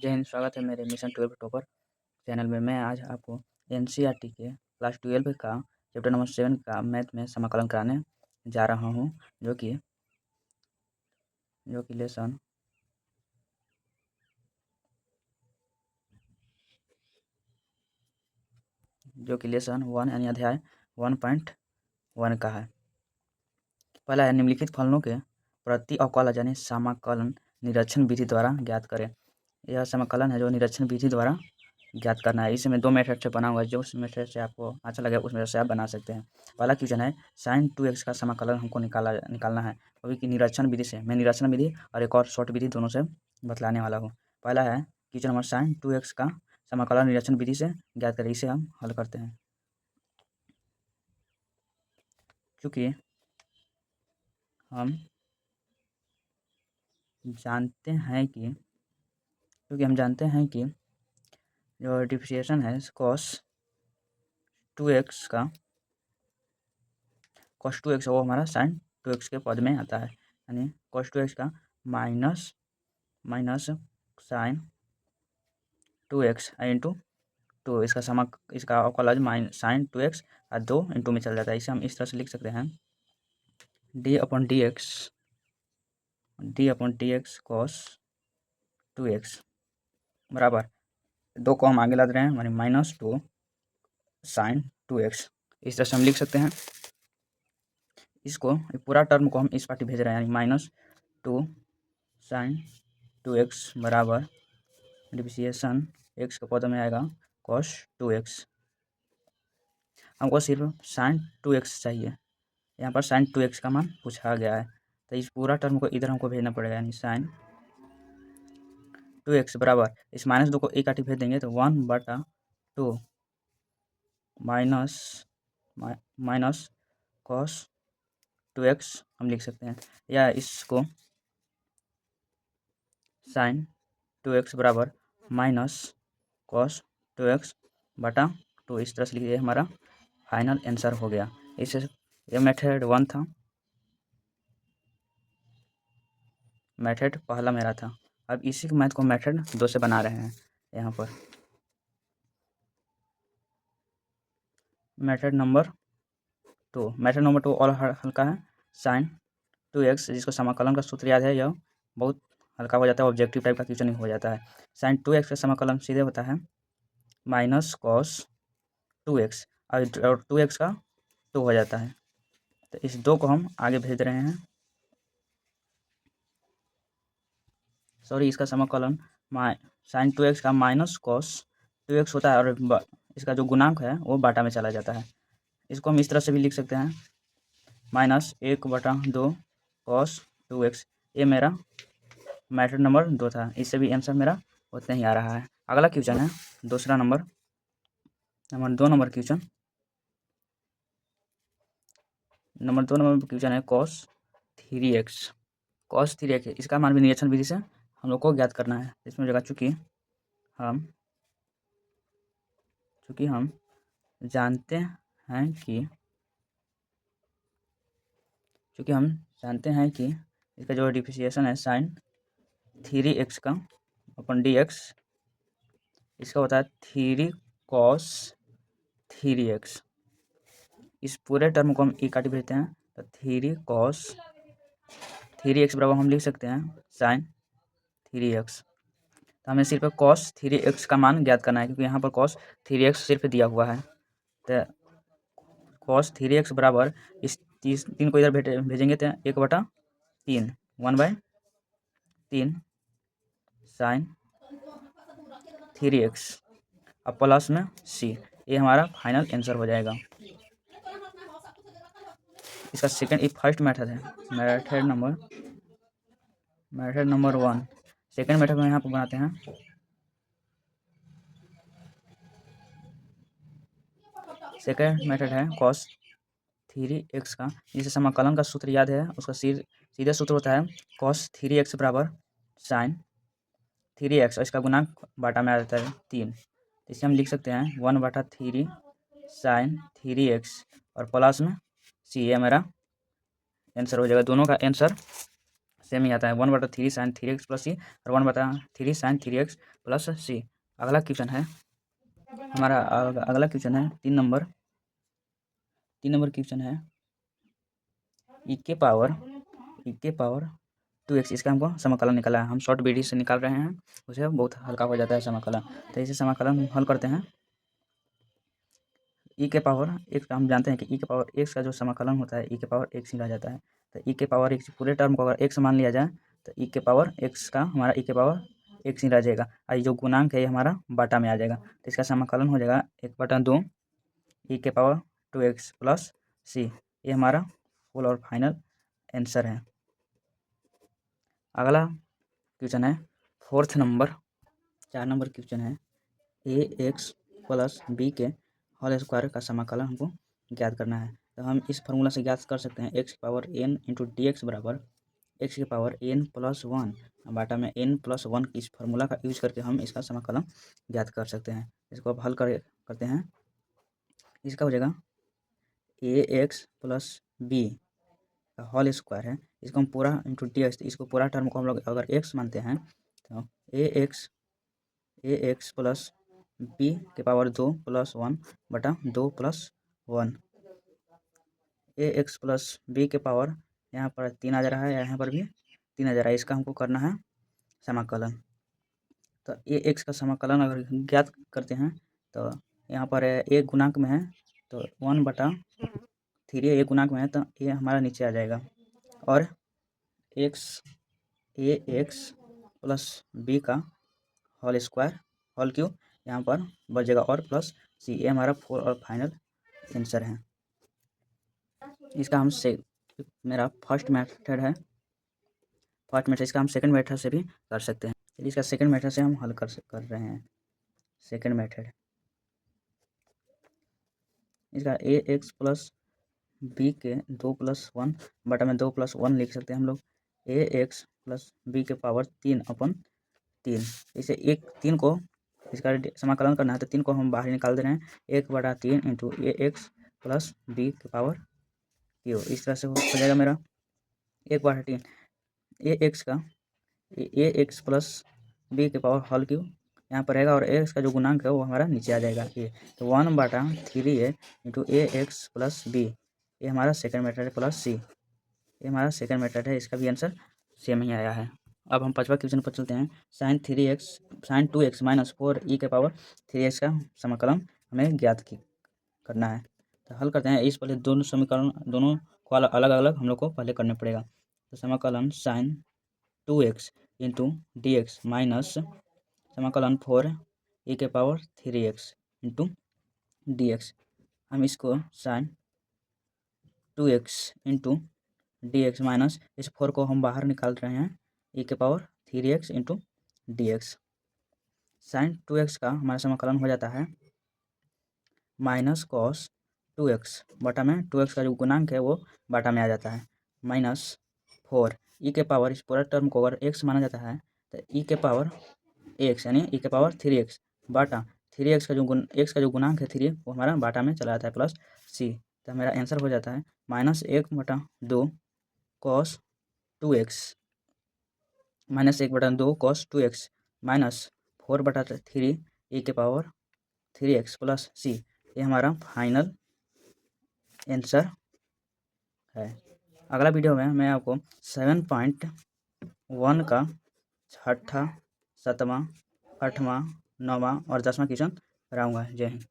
जय हिंद। स्वागत है मेरे मिशन 12 टॉपर चैनल में। मैं आज आपको एनसीईआरटी के क्लास 12 का चैप्टर नंबर 7 का मैथ में समाकलन कराने जा रहा हूं, जो कि लेसन लेसन 1 यानी अध्याय 1.1 का है। पहला है निम्नलिखित फलनों के प्रति अवकलज यानी समाकलन निरीक्षण विधि द्वारा ज्ञात करें। यह समाकलन है जो निरीक्षण विधि द्वारा ज्ञात करना है। इसमें दो मेथड से बना हुआ है, जो उस मेथड से आपको अच्छा लगे उस मेथड से आप बना सकते हैं। पहला क्वेश्चन है sin 2x का समाकलन हमको निकालना है, वो भी निरीक्षण विधि से। मैं निरीक्षण विधि और एक और शॉर्ट विधि दोनों से बतलाने वाला हूँ। पहला है क्वेश्चन नंबर sin 2x का समाकलन निरीक्षण विधि से ज्ञात करें। इसे हम हल करते हैं। क्योंकि हम जानते हैं कि जो डिफरेंशिएशन है cos 2x वो हमारा sin 2x के पद में आता है, यानी cos 2x का माइनस sin 2x इंटू 2। इसका अवकलज sin 2x और 2 इंटू में चल जाता है। इसे हम इस तरह से लिख सकते हैं d upon D x cos 2x बराबर 2 को हम आगे ला रहे हैं, यानी -2 sin 2x। इस तरह से हम लिख सकते हैं। इसको पूरा टर्म को हम इस पार्टी भेज रहे हैं, यानी -2 sin 2x बराबर डिफरेंशिएशन x के पद में आएगा cos 2x। हमको सिर्फ sin 2x चाहिए। यहाँ पर sin 2x का मान पूछा गया है, तो इस पूरा टर्म को इधर हमको भेजना पड़ेगा, यानी sin 2x बराबर इस -2 को एक आटी भेज देंगे तो 1/2 माइनस cos 2x हम लिख सकते हैं। या इसको sin 2x बराबर -cos 2x/2 इस तरह से लिखिए। हमारा फाइनल आंसर हो गया। इसे ये मेथड 1 था, मेथड पहला मेरा था। अब इसी के मैथ को मेथड 2 से बना रहे हैं। यहाँ पर मेथड नंबर 2 और हल्का है। sin 2x जिसको समाकलन का सूत्र याद है, यह बहुत हल्का हो जाता है, ऑब्जेक्टिव टाइप का क्वेश्चन हो जाता है। sin 2x का समाकलन सीधे होता है -cos 2x और 2x का 2 हो जाता है। तो इस 2 को हम आगे भेज रहे हैं। सॉरी, इसका समाकलन sin 2x का -cos 2x होता है और इसका जो गुणांक है वो बाटा में चला जाता है। इसको हम इस तरह से भी लिख सकते हैं -1/2 cos 2x। ये मेरा मेथड नंबर 2 था। इससे भी आंसर मेरा उतना ही आ रहा है। अगला क्वेश्चन है दूसरा नंबर 2 नंबर क्वेश्चन है cos 3x। इसका मान भी निरीक्षण विधि से हम लोग को ज्ञात करना है। इसमें जगह चूँकि हम जानते हैं कि इसका जो डिफरेंशिएशन है sin 3x का अपन dx, इसका होता है 3 cos 3x। इस पूरे टर्म को हम एक काटी भेजते हैं तो 3 cos 3x बराबर हम लिख सकते हैं sin 3x। तो हमें सिर्फ cos 3x का मान ज्ञात करना है, क्योंकि यहाँ पर cos 3x सिर्फ दिया हुआ है। तो cos 3x बराबर इस 3 को इधर भेजेंगे तो 1/3 1/3 sin 3x अब प्लस में c। ये हमारा फाइनल आंसर हो जाएगा। इसका फर्स्ट मेथड है मेथड नंबर 1। सेकेंड मेथड में यहाँ पर बनाते हैं सेकेंड मेथड है cos 3x का, जिसे समाकलन का सूत्र याद है। उसका सीधे सूत्र होता है cos 3x बराबर sin 3x और इसका गुणांक बाटा में आ जाता है 3। इसे हम लिख सकते हैं 1/3 sin 3x और प्लस में c। ये मेरा आंसर हो जाएगा। दोनों का आंसर सेम ही आता है 1/3 sin 3x प्लस सी और 1/3 sin 3x प्लस सी। अगला क्वेश्चन है हमारा अगला क्वेश्चन है 3 नंबर क्वेश्चन है e के पावर 2x। इसका हमको समाकलन निकाला है। हम शॉर्ट विधि से निकाल रहे हैं, उसे बहुत हल्का हो जाता है समाकलन। तो इसे समाकलन हल करते हैं। e के पावर x हम जानते हैं कि e के पावर x का जो समाकलन होता है e के पावर x ही रह जाता है। तो e के पावर x पूरे टर्म को अगर x मान लिया जाए तो e के पावर x का हमारा e के पावर x ही रह जाएगा। और ये जो गुणांक है ये हमारा बाटा में आ जाएगा। तो इसका समाकलन हो जाएगा 1/2 e के पावर 2x प्लस सी। ये हमारा फुल और फाइनल आंसर है। अगला क्वेश्चन है 4 नंबर 4 नंबर क्वेश्चन है ax प्लस बी के होल स्क्वायर का समाकलन हमको ज्ञात करना है। तो हम इस फार्मूला से ज्ञात कर सकते हैं x की power n into d x बराबर x की पावर n प्लस 1 बाटा में n प्लस 1। इस फार्मूला का यूज करके हम इसका समाकलन ज्ञात कर सकते हैं। इसको अब हल करते हैं। इसका हो जाएगा ax प्लस बी का होल स्क्वायर है। इसको हम पूरा इंटू डी एक्स, इसको पूरा टर्म को हम लोग अगर x मानते हैं तो ax प्लस बी के पावर 2 प्लस 1 बटा 2 प्लस 1। ax प्लस बी के पावर यहाँ पर 3 आ जा रहा है, यहाँ पर भी 3 आ जा रहा है। इसका हमको करना है समाकलन। तो ax का समाकलन अगर ज्ञात करते हैं तो यहाँ पर एक गुणांक में है तो 1/3 एक गुणांक में है तो ये हमारा नीचे आ जाएगा। और ax प्लस बी का होल स्क्वायर होल क्यूब यहाँ पर बचेगा और प्लस सी। ये हमारा 4 और फाइनल आंसर है। इसका हम मेरा फर्स्ट मेथड है। इसका हम सेकंड मेथड से भी कर सकते हैं। इसका सेकंड मेथड से हम हल कर रहे हैं। सेकंड मेथड इसका ax प्लस बी के 2 प्लस 1 बटा में 2 प्लस 1 लिख सकते हैं हम लोग। ax प्लस बी के पावर 3/3। इसे 3 को इसका समाकलन करना है तो 3 को हम बाहर निकाल दे रहे हैं। 1/3 इंटू ax प्लस बी के पावर क्यूब। इस तरह से हो जाएगा मेरा 1/3 ax प्लस बी के पावर होल क्यूब यहाँ पर रहेगा और x का जो गुणांक है वो हमारा नीचे आ जाएगा। ये तो 1/3 इंटू ax प्लस बी। ये हमारा सेकंड मेथड है प्लस सी। ये हमारा सेकंड मेथड है। इसका भी आंसर सेम ही आया है। अब हम 5वां क्वेश्चन पर चलते हैं। sin 2x माइनस 4 e के पावर 3x का समाकलन हमें ज्ञात करना है। तो हल करते हैं। इस पहले दोनों समीकरण दोनों को अलग अलग हम लोग को पहले करने पड़ेगा। तो समाकलन sin 2x into d x minus समाकलन 4 e के power 3x into d x. हम इसको sin 2x into d x minus इस 4 को हम बाहर निकाल रहे हैं e के power 3x into d x. Sine 2x का हमारा समाकलन हो जाता है माइनस कॉस 2x बटा में 2x का जो गुणांक है वो बाटा में आ जाता है माइनस 4 e के पावर। इस पूरा टर्म को अगर x माना जाता है तो e के पावर x यानी e के पावर 3x बाटा 3x का जो x का जो गुणांक है 3 वो हमारा बाटा में चला जाता है प्लस c। तो मेरा आंसर हो जाता है -1/2 cos 2x minus 1/2 cos 2x minus 4/3 e के पावर 3x प्लस c। ये हमारा फाइनल आंसर है। अगला वीडियो में मैं आपको 7.1 का 6ठा 7वां 8वां 9वां और 10वां क्वेश्चन कराऊंगा। जय हिंद।